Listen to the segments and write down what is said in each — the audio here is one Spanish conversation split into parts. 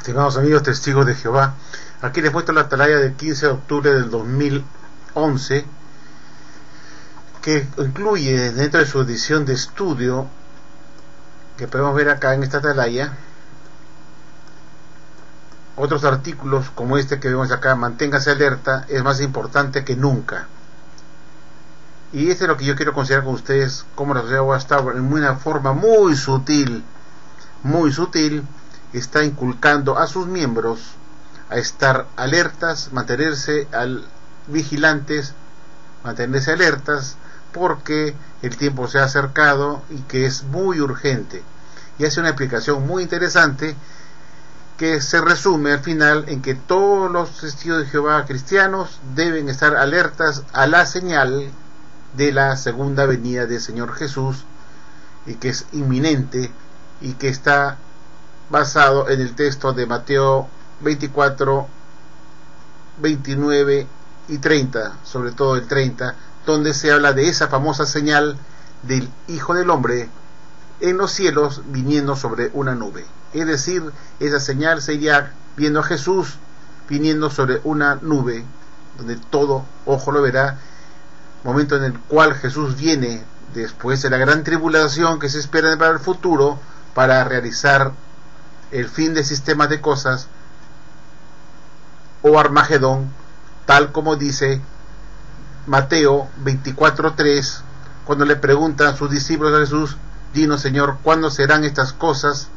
Estimados amigos testigos de Jehová, aquí les muestro la atalaya del 15 de octubre del 2011, que incluye dentro de su edición de estudio, que podemos ver acá en esta atalaya, otros artículos como este que vemos acá: manténgase alerta, es más importante que nunca. Y este es lo que yo quiero considerar con ustedes, como la sociedad Watchtower, en una forma muy sutil, está inculcando a sus miembros a estar alertas, mantenerse vigilantes, mantenerse alertas, porque el tiempo se ha acercado y que es muy urgente. Y hace una explicación muy interesante que se resume al final en que todos los testigos de Jehová cristianos deben estar alertas a la señal de la segunda venida del Señor Jesús, y que es inminente, y que está basado en el texto de Mateo 24, 29 y 30, sobre todo el 30, donde se habla de esa famosa señal del Hijo del Hombre en los cielos viniendo sobre una nube. Es decir, esa señal sería viendo a Jesús viniendo sobre una nube, donde todo ojo lo verá, momento en el cual Jesús viene después de la gran tribulación que se espera para el futuro, para realizar el fin del sistema de cosas, o Armagedón, tal como dice Mateo 24:3, cuando le preguntan a sus discípulos a Jesús: dinos, Señor, ¿cuándo serán estas cosas?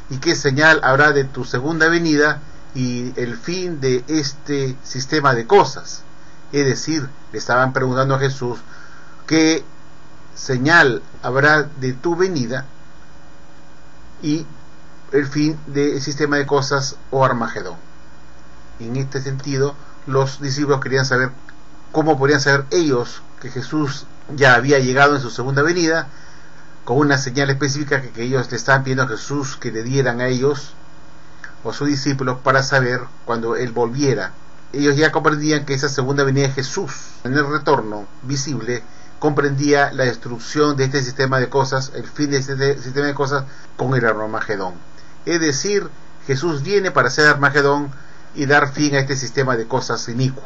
¿Y qué señal habrá de tu segunda venida y el fin de este sistema de cosas? Es decir, le estaban preguntando a Jesús: ¿qué señal habrá de tu venida y el fin del sistema de cosas, o Armagedón? En este sentido, los discípulos querían saber cómo podrían saber ellos que Jesús ya había llegado en su segunda venida, con una señal específica que ellos le estaban pidiendo a Jesús que le dieran a ellos o sus discípulos para saber cuando Él volviera. Ellos ya comprendían que esa segunda venida de Jesús, en el retorno visible, comprendía la destrucción de este sistema de cosas, el fin de este sistema de cosas con el Armagedón. Es decir, Jesús viene para hacer Armagedón y dar fin a este sistema de cosas inicuo.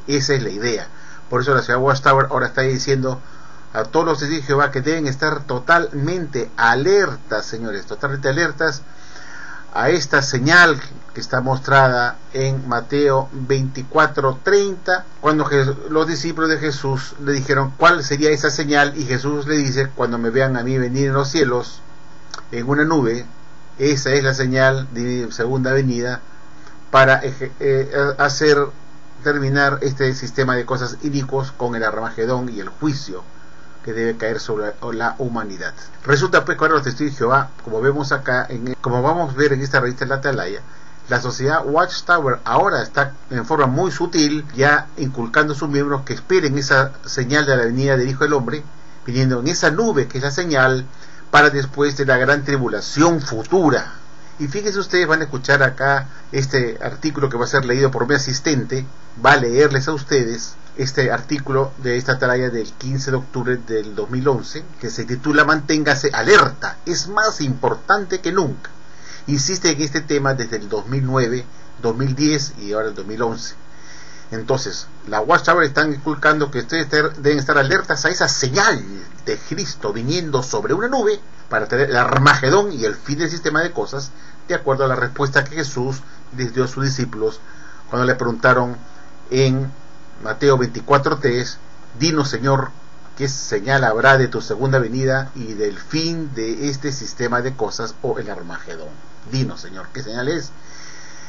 Esa es la idea. Por eso la ciudad Watchtower ahora está diciendo a todos los testigos de Jehová que deben estar totalmente alertas, señores, totalmente alertas a esta señal que está mostrada en Mateo 24:30, cuando los discípulos de Jesús le dijeron cuál sería esa señal, y Jesús le dice: cuando me vean a mí venir en los cielos en una nube, esa es la señal de mi segunda venida, para hacer terminar este sistema de cosas inicuos con el Armagedón y el juicio que debe caer sobre la humanidad. Resulta pues que ahora los testigos de Jehová, como vemos acá, como vamos a ver en esta revista La Atalaya, la sociedad Watchtower ahora está en forma muy sutil ya inculcando a sus miembros que esperen esa señal de la venida del Hijo del Hombre, viniendo en esa nube que es la señal para después de la gran tribulación futura. Y fíjense ustedes, van a escuchar acá este artículo que va a ser leído por mi asistente, va a leerles a ustedes este artículo de esta atalaya del 15 de octubre del 2011, que se titula Manténgase alerta, es más importante que nunca. Insiste en este tema desde el 2009, 2010 y ahora el 2011. Entonces, la Watchtower están inculcando que ustedes deben estar alertas a esa señal de Cristo viniendo sobre una nube para tener el Armagedón y el fin del sistema de cosas, de acuerdo a la respuesta que Jesús les dio a sus discípulos cuando le preguntaron en Mateo 24:3: dinos, Señor, ¿qué señal habrá de tu segunda venida y del fin de este sistema de cosas, o el Armagedón? Dinos, Señor, ¿qué señal es?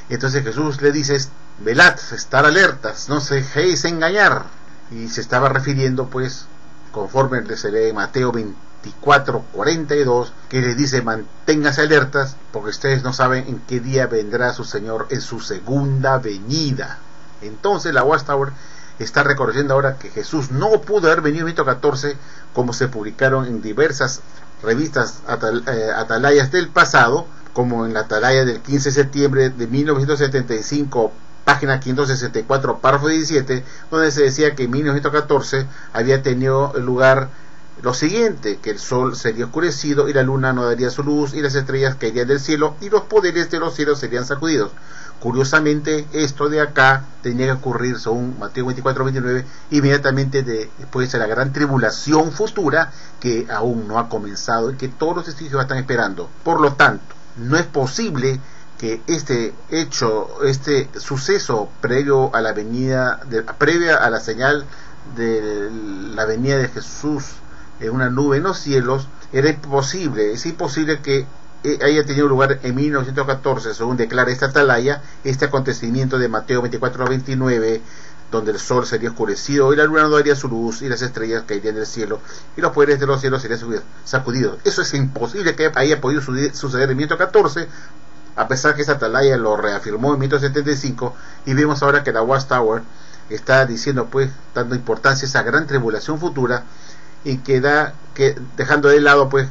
Entonces Jesús le dice: velad, estar alertas, no se dejéis engañar. Y se estaba refiriendo, pues, conforme se lee en Mateo 24:42, que les dice: manténganse alertas, porque ustedes no saben en qué día vendrá su Señor en su segunda venida. Entonces la Watchtower está reconociendo ahora que Jesús no pudo haber venido en 1914, como se publicaron en diversas revistas atalayas del pasado, como en la atalaya del 15 de septiembre de 1975, página 564, párrafo 17, donde se decía que en 1914 había tenido lugar lo siguiente, que el sol sería oscurecido y la luna no daría su luz y las estrellas caerían del cielo y los poderes de los cielos serían sacudidos. Curiosamente, esto de acá tenía que ocurrir, según Mateo 24-29, inmediatamente después de la gran tribulación futura que aún no ha comenzado y que todos los testigos están esperando. Por lo tanto, no es posible que este hecho, este suceso previo a la venida, previa a la señal de la venida de Jesús en una nube en los cielos, era imposible, es imposible que haya tenido lugar en 1914, según declara esta atalaya, este acontecimiento de Mateo 24-29, donde el sol sería oscurecido y la luna no daría su luz y las estrellas caerían del cielo y los poderes de los cielos serían sacudidos. Eso es imposible que haya podido suceder en 1914, a pesar que esta atalaya lo reafirmó en 1975, y vemos ahora que la Watchtower está diciendo, pues, dando importancia a esa gran tribulación futura, y dejando de lado, pues,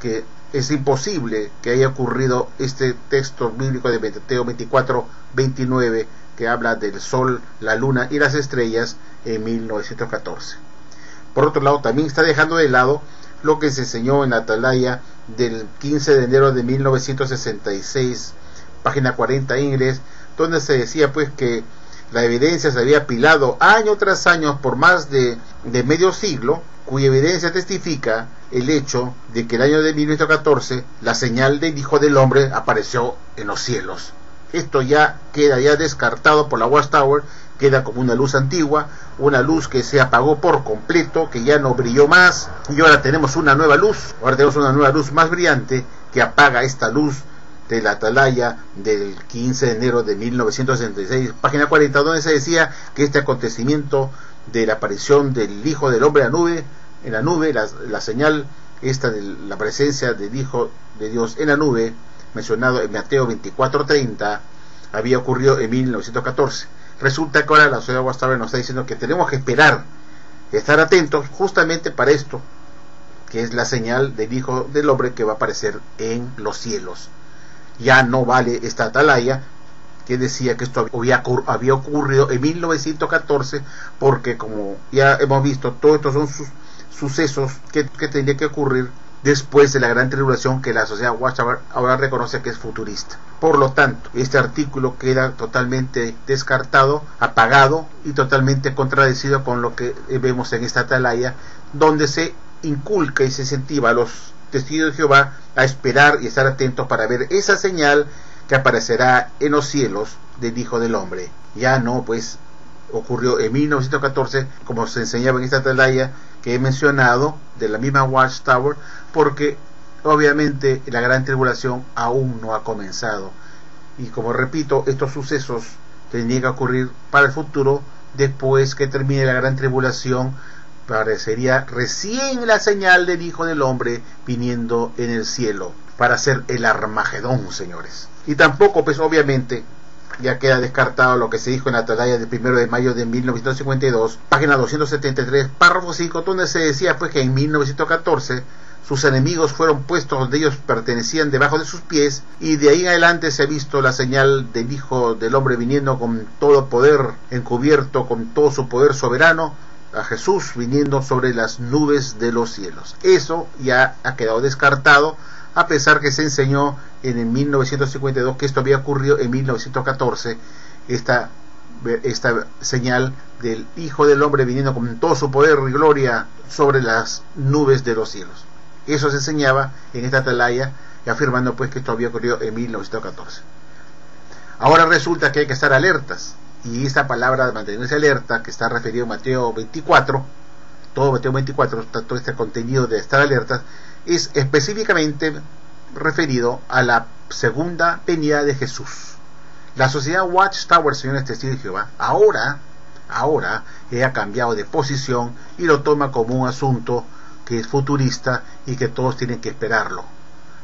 que es imposible que haya ocurrido este texto bíblico de Mateo 24-29 que habla del sol, la luna y las estrellas en 1914. Por otro lado, también está dejando de lado lo que se enseñó en la atalaya del 15 de enero de 1966, página 40 inglés, donde se decía, pues, que la evidencia se había apilado año tras año por más de medio siglo, cuya evidencia testifica el hecho de que el año de 1914 la señal del Hijo del Hombre apareció en los cielos. Esto ya queda descartado por la Watchtower, queda como una luz antigua, una luz que se apagó por completo, que ya no brilló más, y ahora tenemos una nueva luz más brillante que apaga esta luz de la atalaya del 15 de enero de 1966, página 40, donde se decía que este acontecimiento de la aparición del Hijo del Hombre en la nube, la señal esta de la presencia del Hijo de Dios en la nube, mencionado en Mateo 24:30, había ocurrido en 1914. Resulta que ahora la sociedad Watchtower nos está diciendo que tenemos que esperar, estar atentos justamente para esto, que es la señal del Hijo del Hombre que va a aparecer en los cielos. Ya no vale esta atalaya que decía que esto había ocurrido en 1914, porque, como ya hemos visto, todos estos son sucesos que tendría que ocurrir después de la gran tribulación, que la sociedad Watchtower ahora reconoce que es futurista. Por lo tanto, este artículo queda totalmente descartado, apagado y totalmente contradecido con lo que vemos en esta atalaya, donde se inculca y se incentiva a los testigos de Jehová a esperar y estar atentos para ver esa señal que aparecerá en los cielos del Hijo del Hombre. Ya no, pues, ocurrió en 1914, como se enseñaba en esta atalaya que he mencionado, de la misma Watchtower, porque obviamente la gran tribulación aún no ha comenzado, y como repito, estos sucesos tendrían que ocurrir para el futuro, después que termine la gran tribulación. Parecería recién la señal del Hijo del Hombre viniendo en el cielo para hacer el Armagedón, señores. Y tampoco, pues, obviamente, ya queda descartado lo que se dijo en la atalaya del 1 de mayo de 1952, página 273, párrafo 5, donde se decía, pues, que en 1914 sus enemigos fueron puestos donde ellos pertenecían debajo de sus pies, y de ahí en adelante se ha visto la señal del Hijo del Hombre viniendo con todo poder encubierto, con todo su poder soberano, a Jesús viniendo sobre las nubes de los cielos. Eso ya ha quedado descartado, a pesar que se enseñó en el 1952 que esto había ocurrido en 1914, esta señal del Hijo del Hombre viniendo con todo su poder y gloria sobre las nubes de los cielos. Eso se enseñaba en esta atalaya, afirmando, pues, que esto había ocurrido en 1914. Ahora resulta que hay que estar alertas, y esta palabra de mantenerse alerta, que está referido a Mateo 24, todo Mateo 24, todo este contenido de estar alertas, es específicamente referido a la segunda venida de Jesús. La sociedad Watchtower, señores testigos de Jehová, ahora ha cambiado de posición y lo toma como un asunto que es futurista y que todos tienen que esperarlo.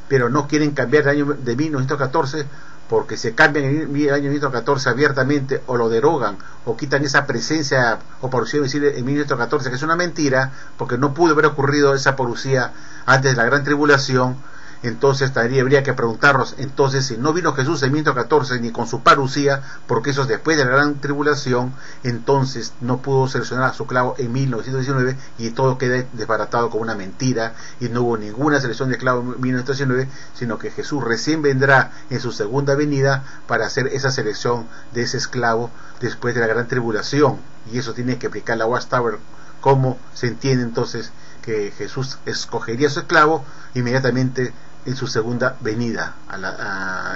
Pero no quieren cambiar el año de 1914, porque se cambian el año 1914 abiertamente, o lo derogan, o quitan esa presencia o parucía visible en 1914, que es una mentira, porque no pudo haber ocurrido esa parucía antes de la gran tribulación, Entonces también habría que preguntarnos, entonces, si no vino Jesús en 1914 ni con su parucía, porque eso es después de la gran tribulación, entonces no pudo seleccionar a su esclavo en 1919 y todo queda desbaratado como una mentira y no hubo ninguna selección de esclavos en 1919, sino que Jesús recién vendrá en su segunda venida para hacer esa selección de ese esclavo después de la gran tribulación, y eso tiene que explicar la Watchtower, cómo se entiende entonces que Jesús escogería a su esclavo inmediatamente en su segunda venida,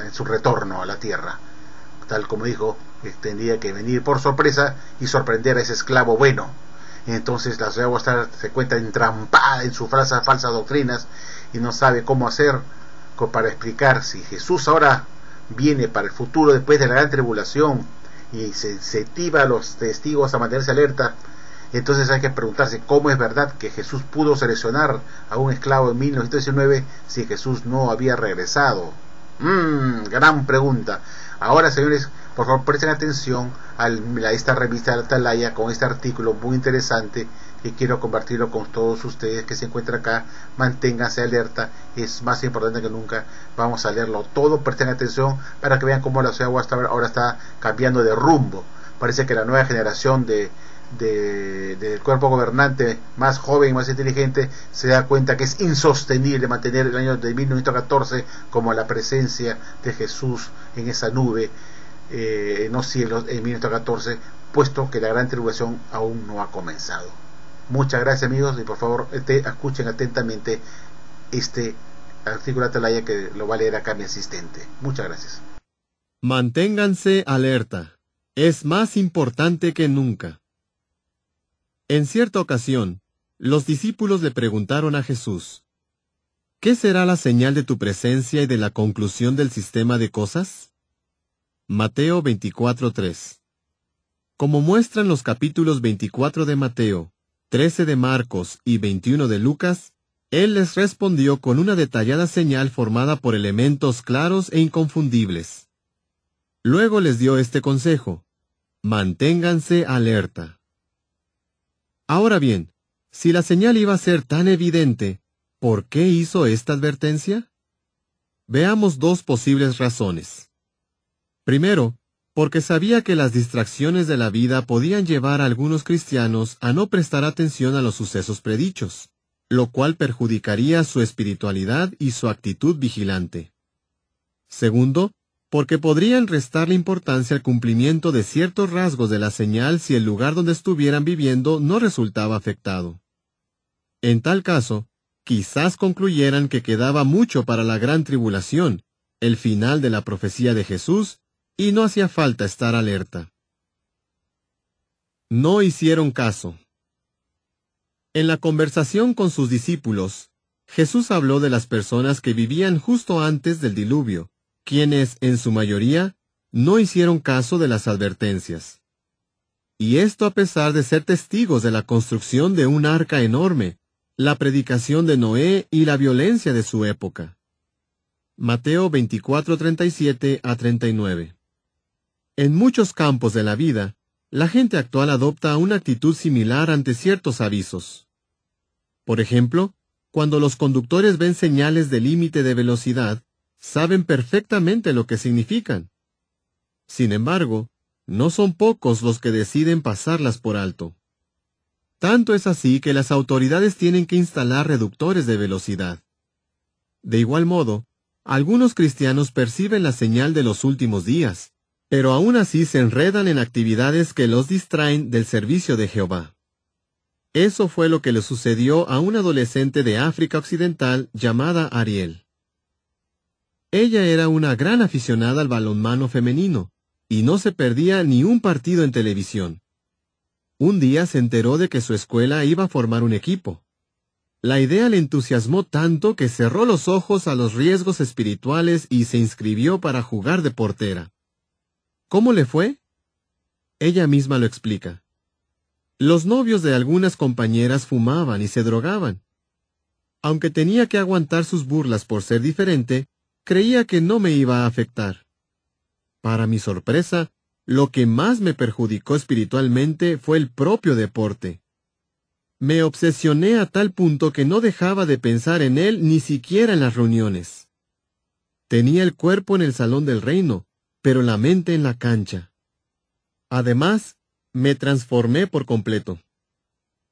en su retorno a la tierra, tal como dijo, que tendría que venir por sorpresa y sorprender a ese esclavo bueno. Entonces la sociedad Watchtower se encuentra entrampada en sus falsas doctrinas y no sabe cómo hacer para explicar si Jesús ahora viene para el futuro después de la gran tribulación y se incentiva a los testigos a mantenerse alerta. Entonces hay que preguntarse cómo es verdad que Jesús pudo seleccionar a un esclavo en 1919 si Jesús no había regresado. Gran pregunta. Ahora, señores, por favor presten atención a esta revista de Atalaya con este artículo muy interesante que quiero compartirlo con todos ustedes que se encuentran acá. Manténganse alerta, es más importante que nunca. Vamos a leerlo todo, presten atención para que vean cómo la sociedad Watchtower ahora está cambiando de rumbo. Parece que la nueva generación del cuerpo gobernante más joven y más inteligente se da cuenta que es insostenible mantener el año de 1914 como la presencia de Jesús en esa nube en los cielos en 1914, puesto que la gran tribulación aún no ha comenzado. Muchas gracias, amigos, y por favor escuchen atentamente este artículo de Atalaya que lo va a leer acá mi asistente. Muchas gracias. Manténganse alerta. Es más importante que nunca. En cierta ocasión, los discípulos le preguntaron a Jesús, ¿qué será la señal de tu presencia y de la conclusión del sistema de cosas? Mateo 24:3. Como muestran los capítulos 24 de Mateo, 13 de Marcos y 21 de Lucas, él les respondió con una detallada señal formada por elementos claros e inconfundibles. Luego les dio este consejo: manténganse alerta. Ahora bien, si la señal iba a ser tan evidente, ¿por qué hizo esta advertencia? Veamos dos posibles razones. Primero, porque sabía que las distracciones de la vida podían llevar a algunos cristianos a no prestar atención a los sucesos predichos, lo cual perjudicaría su espiritualidad y su actitud vigilante. Segundo, porque podrían restarle importancia al cumplimiento de ciertos rasgos de la señal si el lugar donde estuvieran viviendo no resultaba afectado. En tal caso, quizás concluyeran que quedaba mucho para la gran tribulación, el final de la profecía de Jesús, y no hacía falta estar alerta. No hicieron caso. En la conversación con sus discípulos, Jesús habló de las personas que vivían justo antes del diluvio, quienes, en su mayoría, no hicieron caso de las advertencias. Y esto a pesar de ser testigos de la construcción de un arca enorme, la predicación de Noé y la violencia de su época. Mateo 24:37-39. En muchos campos de la vida, la gente actual adopta una actitud similar ante ciertos avisos. Por ejemplo, cuando los conductores ven señales de límite de velocidad, saben perfectamente lo que significan. Sin embargo, no son pocos los que deciden pasarlas por alto. Tanto es así que las autoridades tienen que instalar reductores de velocidad. De igual modo, algunos cristianos perciben la señal de los últimos días, pero aún así se enredan en actividades que los distraen del servicio de Jehová. Eso fue lo que le sucedió a una adolescente de África Occidental llamada Ariel. Ella era una gran aficionada al balonmano femenino, y no se perdía ni un partido en televisión. Un día se enteró de que su escuela iba a formar un equipo. La idea le entusiasmó tanto que cerró los ojos a los riesgos espirituales y se inscribió para jugar de portera. ¿Cómo le fue? Ella misma lo explica. Los novios de algunas compañeras fumaban y se drogaban. Aunque tenía que aguantar sus burlas por ser diferente, creía que no me iba a afectar. Para mi sorpresa, lo que más me perjudicó espiritualmente fue el propio deporte. Me obsesioné a tal punto que no dejaba de pensar en él ni siquiera en las reuniones. Tenía el cuerpo en el salón del reino, pero la mente en la cancha. Además, me transformé por completo.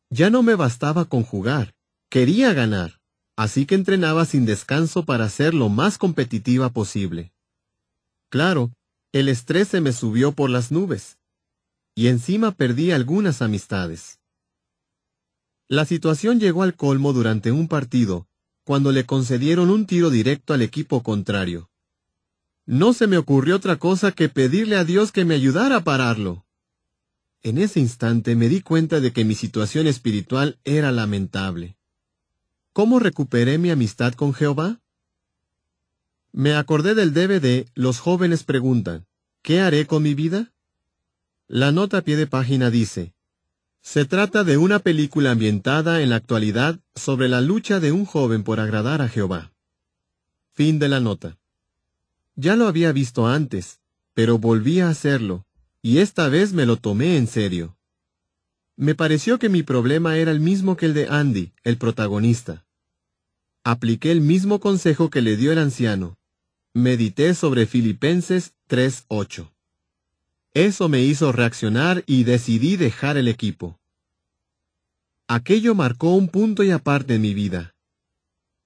Ya no me bastaba con jugar, quería ganar, así que entrenaba sin descanso para ser lo más competitiva posible. Claro, el estrés se me subió por las nubes, y encima perdí algunas amistades. La situación llegó al colmo durante un partido, cuando le concedieron un tiro directo al equipo contrario. No se me ocurrió otra cosa que pedirle a Dios que me ayudara a pararlo. En ese instante me di cuenta de que mi situación espiritual era lamentable. ¿Cómo recuperé mi amistad con Jehová? Me acordé del DVD Los jóvenes preguntan, ¿qué haré con mi vida? La nota a pie de página dice, se trata de una película ambientada en la actualidad sobre la lucha de un joven por agradar a Jehová. Fin de la nota. Ya lo había visto antes, pero volví a hacerlo, y esta vez me lo tomé en serio. Me pareció que mi problema era el mismo que el de Andy, el protagonista. Apliqué el mismo consejo que le dio el anciano. Medité sobre Filipenses 3:8. Eso me hizo reaccionar y decidí dejar el equipo. Aquello marcó un punto y aparte en mi vida.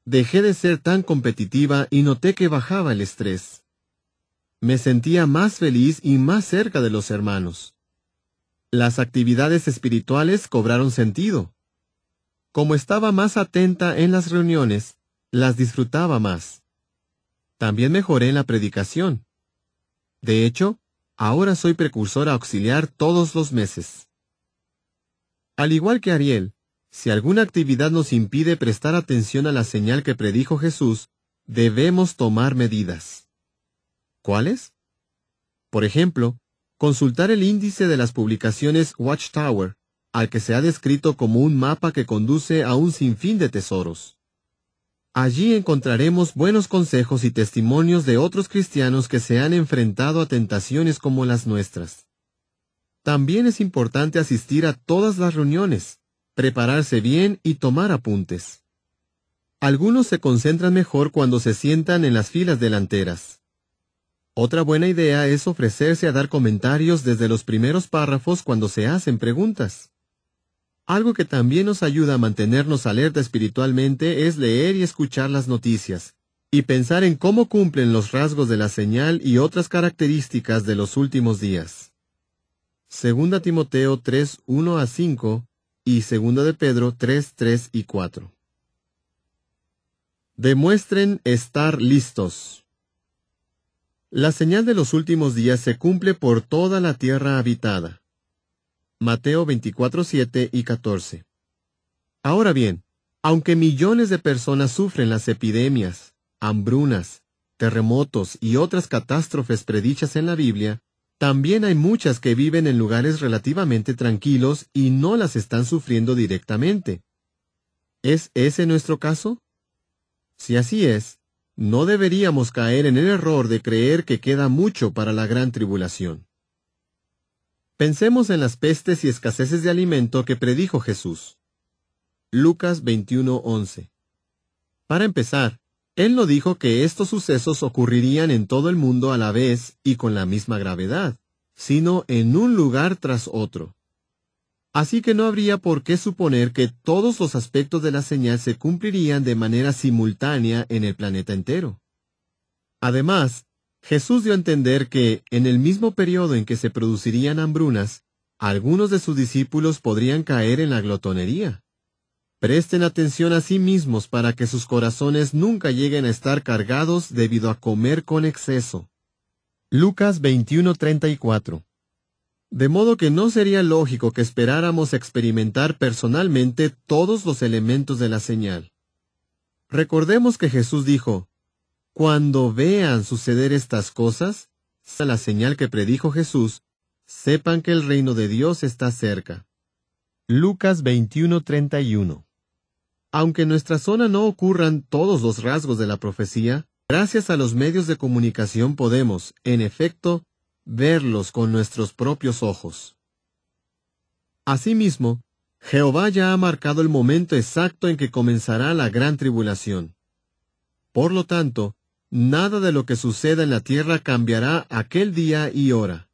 Dejé de ser tan competitiva y noté que bajaba el estrés. Me sentía más feliz y más cerca de los hermanos. Las actividades espirituales cobraron sentido. Como estaba más atenta en las reuniones, las disfrutaba más. También mejoré en la predicación. De hecho, ahora soy precursora auxiliar todos los meses. Al igual que Ariel, si alguna actividad nos impide prestar atención a la señal que predijo Jesús, debemos tomar medidas. ¿Cuáles? Por ejemplo, consultar el índice de las publicaciones Watchtower, al que se ha descrito como un mapa que conduce a un sinfín de tesoros. Allí encontraremos buenos consejos y testimonios de otros cristianos que se han enfrentado a tentaciones como las nuestras. También es importante asistir a todas las reuniones, prepararse bien y tomar apuntes. Algunos se concentran mejor cuando se sientan en las filas delanteras. Otra buena idea es ofrecerse a dar comentarios desde los primeros párrafos cuando se hacen preguntas. Algo que también nos ayuda a mantenernos alerta espiritualmente es leer y escuchar las noticias, y pensar en cómo cumplen los rasgos de la señal y otras características de los últimos días. 2 Timoteo 3:1-5 y 2 de Pedro 3:3 y 4. Demuestren estar listos. La señal de los últimos días se cumple por toda la tierra habitada. Mateo 24:7 y 14. Ahora bien, aunque millones de personas sufren las epidemias, hambrunas, terremotos y otras catástrofes predichas en la Biblia, también hay muchas que viven en lugares relativamente tranquilos y no las están sufriendo directamente. ¿Es ese nuestro caso? Si así es, no deberíamos caer en el error de creer que queda mucho para la gran tribulación. Pensemos en las pestes y escaseces de alimento que predijo Jesús. Lucas 21:11. Para empezar, Él no dijo que estos sucesos ocurrirían en todo el mundo a la vez y con la misma gravedad, sino en un lugar tras otro. Así que no habría por qué suponer que todos los aspectos de la señal se cumplirían de manera simultánea en el planeta entero. Además, Jesús dio a entender que, en el mismo periodo en que se producirían hambrunas, algunos de sus discípulos podrían caer en la glotonería. Presten atención a sí mismos para que sus corazones nunca lleguen a estar cargados debido a comer con exceso. Lucas 21:34. De modo que no sería lógico que esperáramos experimentar personalmente todos los elementos de la señal. Recordemos que Jesús dijo, cuando vean suceder estas cosas, la señal que predijo Jesús, sepan que el reino de Dios está cerca. Lucas 21:31. Aunque en nuestra zona no ocurran todos los rasgos de la profecía, gracias a los medios de comunicación podemos, en efecto, verlos con nuestros propios ojos. Asimismo, Jehová ya ha marcado el momento exacto en que comenzará la gran tribulación. Por lo tanto, nada de lo que suceda en la tierra cambiará aquel día y hora.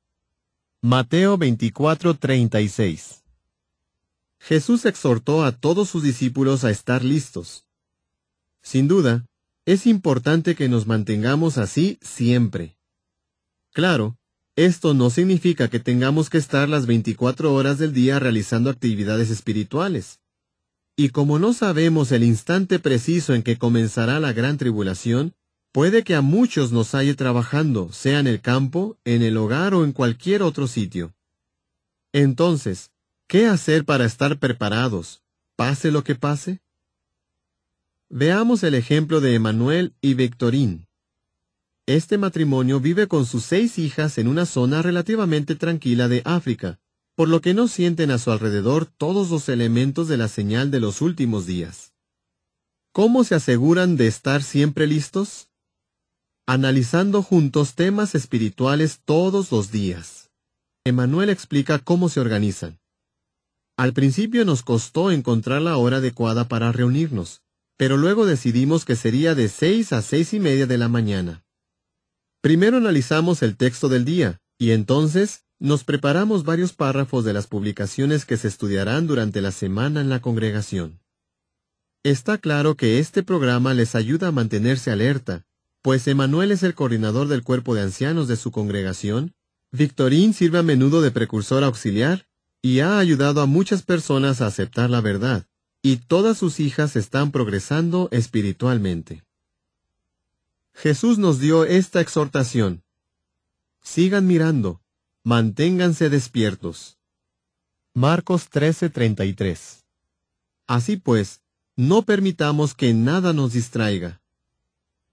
Mateo 24:36. Jesús exhortó a todos sus discípulos a estar listos. Sin duda, es importante que nos mantengamos así siempre. Claro, esto no significa que tengamos que estar las 24 horas del día realizando actividades espirituales. Y como no sabemos el instante preciso en que comenzará la gran tribulación, puede que a muchos nos halle trabajando, sea en el campo, en el hogar o en cualquier otro sitio. Entonces, ¿qué hacer para estar preparados, pase lo que pase? Veamos el ejemplo de Emanuel y Victorine. Este matrimonio vive con sus 6 hijas en una zona relativamente tranquila de África, por lo que no sienten a su alrededor todos los elementos de la señal de los últimos días. ¿Cómo se aseguran de estar siempre listos? Analizando juntos temas espirituales todos los días. Emanuel explica cómo se organizan. Al principio nos costó encontrar la hora adecuada para reunirnos, pero luego decidimos que sería de 6 a 6:30 de la mañana. Primero analizamos el texto del día, y entonces nos preparamos varios párrafos de las publicaciones que se estudiarán durante la semana en la congregación. Está claro que este programa les ayuda a mantenerse alerta, pues Emanuel es el coordinador del cuerpo de ancianos de su congregación, Victorine sirve a menudo de precursor auxiliar, y ha ayudado a muchas personas a aceptar la verdad, y todas sus hijas están progresando espiritualmente. Jesús nos dio esta exhortación: sigan mirando, manténganse despiertos. Marcos 13:33. Así pues, no permitamos que nada nos distraiga.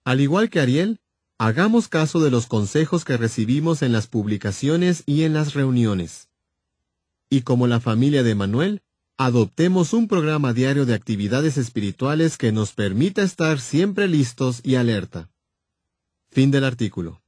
Al igual que Ariel, hagamos caso de los consejos que recibimos en las publicaciones y en las reuniones. Y como la familia de Emanuel, adoptemos un programa diario de actividades espirituales que nos permita estar siempre listos y alerta. Fin del artículo.